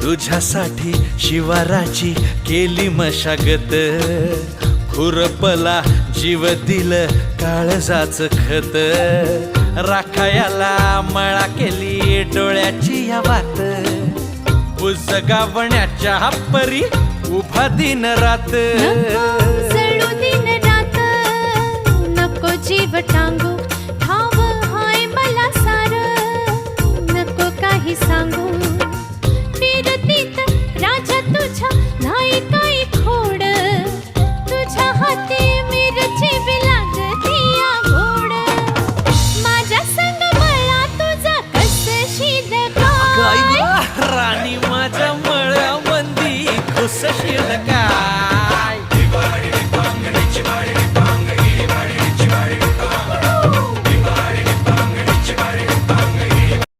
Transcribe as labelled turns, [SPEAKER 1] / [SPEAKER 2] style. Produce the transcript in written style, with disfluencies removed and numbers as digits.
[SPEAKER 1] तुझ्यासाठी शिवाराची केली मशागत, खुरपला जीव दिलं काळजाच खत, राखायाला मळा केली डोळ्याची या वात, बुजगावण्याच्या परी उभा दिन रात,
[SPEAKER 2] जळू दिन रात नको जीव टांगू, ठाव हाय मला सार नको काही सांगू, फिरतीत राजा तुझ्या नाही काही खोड, तुझ्या हाती मिरची बी लागती या गोड, माझ्या संग मला तुझा कस शीद काय
[SPEAKER 1] राणी माझ्या मळ्यामंदी खुसशील काय.